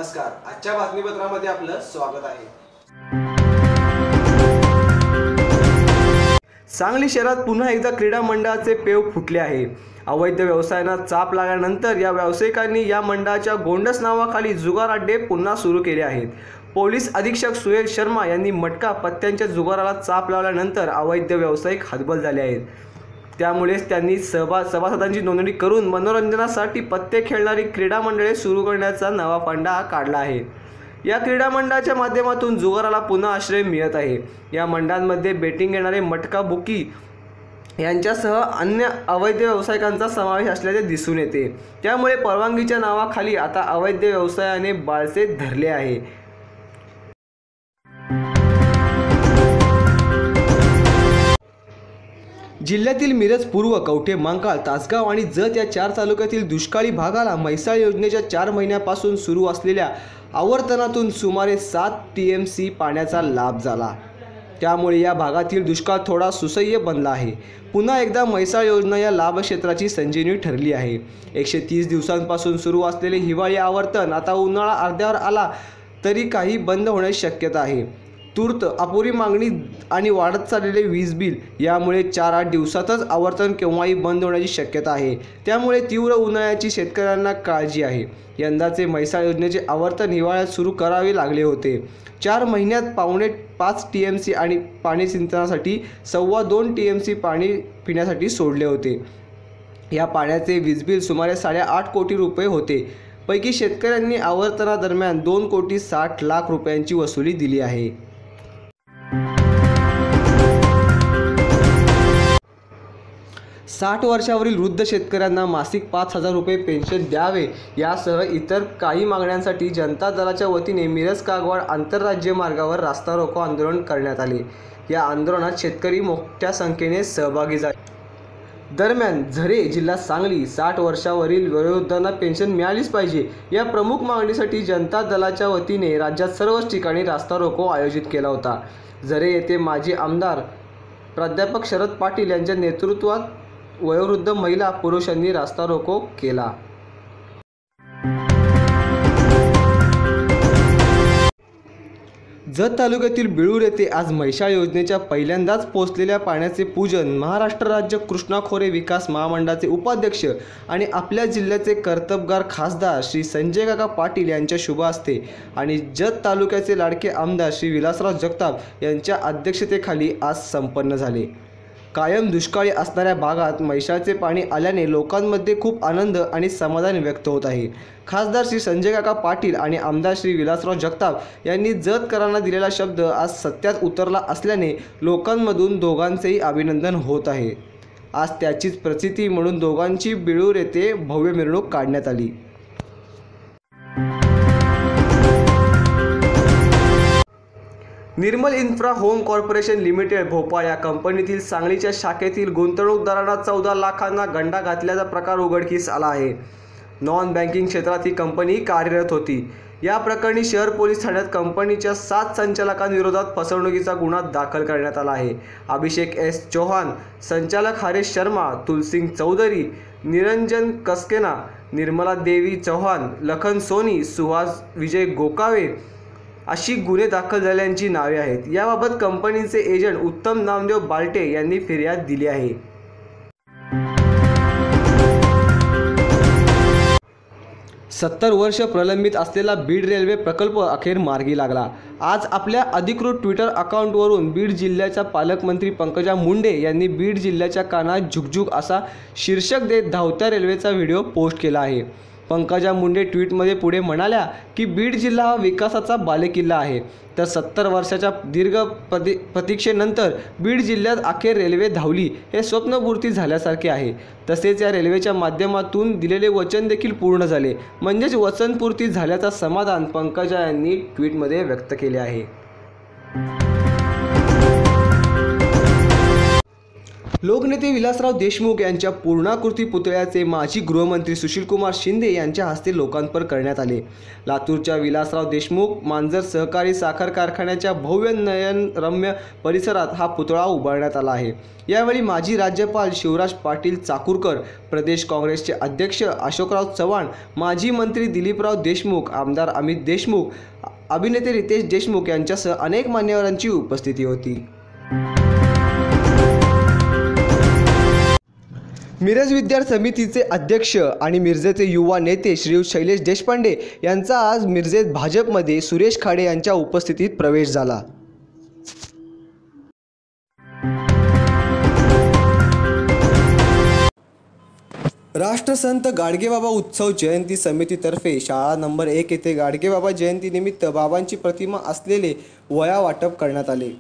नमस्कार, आजच्या बातमीपत्रामध्ये आपलं स्वागत आहे। सांगली शहरात पुन्हा एकदा क्रीडा मंडळाचे पेव फुटले आहे। अवैध व्यवसायांना चाप लागल्यानंतर या व्यावसायिकांनी या मंडळाच्या गोंडस नावाखाली जुगार अड्डे पुन्हा सुरू केले आहेत। पोलीस अधीक्षक सुहेल शर्मा यांनी मटका पत्त्यांच्या जुगाराला चाप लावल्यानंतर अवैध व्यावसायिक हतबल झाले आहेत। त्यामुळेच त्यांनी सभासदांची नोंदणी करून मनोरंजनासाठी पत्ते खेळणारी क्रीडा मंडळे सुरू करण्याचा नवा फंडा काढला आहे। या क्रीडा मंडळाच्या माध्यमातून जुगाराला पुन्हा आश्रय मिळत आहे। या मंडळांमध्ये बेटिंग येणारे मटका बुकी यांच्यासह अन्य अवैध व्यावसायिकांचा समावेश असल्याचे दिसून येते। त्यामुळे परवानगीच्या नावाखाली आता अवैध व्यवसायाने बाळसे धरले आहे। जिल्ह्यातील मिरज पूर्व, कवठे महांकाळ, तासगाव आणि जत या 4 तालुक्यातील दुष्काळी भागाला म्हैसाळ योजनेच्या 4 महिन्यापासून सुरू असलेल्या आवर्तनातून सुमारे 7 TMC पाण्याचा लाभ झाला। त्यामुळे या भागातील दुष्काळ थोडा सुसह्य बनला आहे। पुन्हा एकदा म्हैसाळ योजना या लाभक्षेत्राची संजीवनी ठरली आहे। 130 दिवसांपासून सुरू असलेले हिवाळी आवर्तन आता उन्हाळा अर्ध्यावर आला तरी काही बंद होण्याची शक्यता आहे। तूर्त अपुरी मागणी आणि वाढत चाललेले वीज बिल यामुळे 4-8 दिवसातच आवर्तन केव्हाही बंद होण्याची शक्यता आहे। त्यामुळे तीव्र उन्हाळ्याची शेतकऱ्यांना काळजी आहे। यंदाचे म्हैसाळ योजनेचे आवर्तन हिवाळ्यात सुरू करावे लागले होते। 4 महिन्यात 5.5 TMC आणि पाणी सिंचनासाठी 2.25 TMC पाणी पिण्यासाठी सोडले होते। या पाण्याचे वीज बिल सुमारे 8.5 कोटी रुपये होते। पैकी शेतकऱ्यांनी आवर्तनादरम्यान 2,60,00,000 रुपयांची वसुली दिली आहे। 60 वर्षावरील वृद्ध शेतकऱ्यांना मासिक 5,000 रुपये पेन्शन द्यावे यासह इतर काही मागण्यांसाठी जनता दलाच्या वतीने मिरज कागवाड आंतरराज्य मार्गावर रास्ता रोको आंदोलन करण्यात आले। या आंदोलनात शेतकरी मोठ्या संख्येने सहभागी झाले। दरम्यान झरे जिल्हा सांगली 60 वर्षावरील वयोवृद्धांना पेन्शन मिळालीच पाहिजे या प्रमुख मागणीसाठी जनता दलाच्या वतीने राज्यात सर्वच ठिकाणी रास्ता रोको आयोजित केला होता। झरे येथे माजी आमदार प्राध्यापक शरद पाटील यांच्या नेतृत्वात वयोवृद्ध महिला पुरुषांनी रास्ता रोको केला। जत तालुक्यातील बिळूर येथे आज म्हैसाळ योजनेच्या पहिल्यांदाच पोहोचलेल्या पाण्याचे पूजन महाराष्ट्र राज्य कृष्णा खोरे विकास महामंडळाचे उपाध्यक्ष आणि आपल्या जिल्ह्याचे कर्तबगार खासदार श्री संजय काका पाटील यांच्या शुभ हस्ते आणि जत तालुक्याचे लाडके आमदार श्री विलासराव जगताप यांच्या अध्यक्षतेखाली आज संपन्न झाले। कायम दुष्काळी असणाऱ्या भागात म्हैसाळचे पाणी आल्याने लोकांमध्ये खूप आनंद आणि समाधान व्यक्त होत आहे। खासदार श्री संजय काका पाटील आणि आमदार श्री विलासराव जगताप यांनी जतकरांना दिलेला शब्द आज सत्यात उतरला असल्याने लोकांमधून दोघांचेही अभिनंदन होत आहे। आज त्याचीच प्रचिती म्हणून दोघांची बिळूर येथे भव्य मिरवणूक काढण्यात आली। Nirmal infra home corporation limited Bhopal या कंपनीतील सांगलीच्या शाखेतील गुंतवणूकदारांना 14 लाखांना गंडा घातल्याचा प्रकार उघडकीस आला आहे। नॉन बँकिंग क्षेत्रात ही कंपनी कार्यरत होती। या प्रकरणी शहर पोलीस ठाण्यात कंपनीच्या 7 संचालकांविरोधात फसवणुकीचा गुन्हा दाखल करण्यात आला आहे। अभिषेक S. चौहान, संचालक हरेश शर्मा, तुलसिंग चौधरी, निरंजन कसकेना, निर्मला देवी चौहान, लखन सोनी, सुहास विजय गोकावे अशी गुन्हे दाखल झाल्याची नावे आहेत। याबाबत कंपनीचे एजंट उत्तम नामदेव बालटे यांनी फिर्याद दिली आहे। सत्तर वर्ष प्रलंबित असलेला बीड रेल्वे प्रकल्प अखेर मार्गी लागला। आज आपल्या अधिकृत ट्विटर अकाउंटवरून बीड जिल्ह्याच्या पालकमंत्री पंकजा मुंडे यांनी बीड जिल्ह्याच्या कानात झुकझुक असा शीर्षक देत धावत्या रेल्वेचा व्हिडिओ पोस्ट केला आहे। पंकजा मुंडे ट्विटमध्ये पुढे म्हणाल्या की बीड जिल्हा हा विकासाचा बालेकिल्ला आहे। तर 70 वर्षाच्या दीर्घ प्रतीक्षेनंतर बीड जिल्ह्यात अखेर रेल्वे धावली हे स्वप्नपूर्ती झाल्यासारखे आहे। तसेच या रेल्वेच्या माध्यमातून दिलेले वचन देखील पूर्ण झाले, म्हणजेच वचनपूर्ती झाल्याचा समाधान पंकजा यांनी ट्विटमध्ये व्यक्त केले आहे। लोकनेते विलासराव देशमुख यांच्या पूर्णाकृती पुतळ्याचे माजी गृहमंत्री सुशीलकुमार शिंदे यांच्या हस्ते लोकार्पण करण्यात आले। लातूरच्या विलासराव देशमुख मांजर सहकारी साखर कारखान्याच्या भव्य नयनरम्य परिसरात हा पुतळा उभारण्यात आला आहे। यावेळी माजी राज्यपाल शिवराज पाटील चाकूरकर, प्रदेश काँग्रेसचे अध्यक्ष अशोकराव चव्हाण, माजी मंत्री दिलीपराव देशमुख, आमदार अमित देशमुख, अभिनेते रितेश देशमुख यांच्यासह अनेक मान्यवरांची उपस्थिती होती। मिरज विद्यार्थी समितीचे अध्यक्ष आणि मिरजेचे युवा नेते श्री शैलेश देशपांडे यांचा आज मिरजेत भाजपमध्ये सुरेश खाडे यांच्या उपस्थितीत प्रवेश झाला। राष्ट्रसंत गाडगेबाबा उत्सव जयंती समितीतर्फे शाळा नंबर 1 येथे गाडगेबाबा जयंतीनिमित्त बाबांची प्रतिमा असलेले वह्या वाटप करण्यात आले।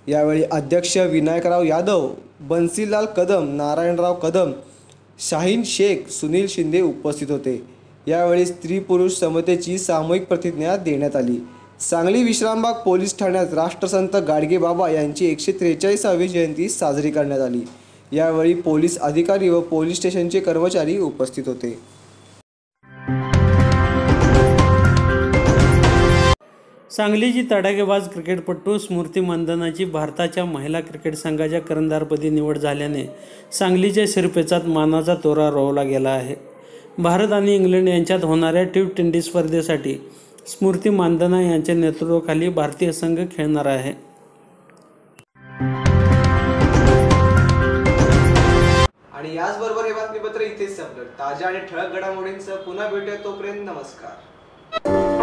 यावेळी अध्यक्ष विनायकराव यादव, बन्सीलाल कदम, नारायणराव कदम, शाहीन शेख, सुनील शिंदे उपस्थित होते। यावेळी स्त्री पुरुष समतेची सामूहिक प्रतिज्ञा देण्यात आली। सांगली विश्रामबाग पोलीस ठाण्यात राष्ट्रसंत गाडगेबाबा यांची 143वी जयंती साजरी करण्यात आली। यावेळी पोलीस अधिकारी व पोलीस स्टेशनचे कर्मचारी उपस्थित होते। सांगलीची तडाखेबाज क्रिकेटपटू स्मृती मंदनाची भारताच्या महिला क्रिकेट संघाच्या कर्णधारपदी निवड झाल्याने सांगलीच्या शिरपेचात मानाचा तोरा रोवला गेला आहे। भारत आणि इंग्लंड यांच्यात होणाऱ्या T20 स्पर्धेसाठी स्मृती मंदना यांच्या नेतृत्वाखाली भारतीय संघ खेळणार आहे। आणि याचबरोबर हे बातमीपत्र इथेच संपलं। ताज्या आणि ठळक घडामोडींसह पुन्हा भेटूया, तोपर्यंत नमस्कार।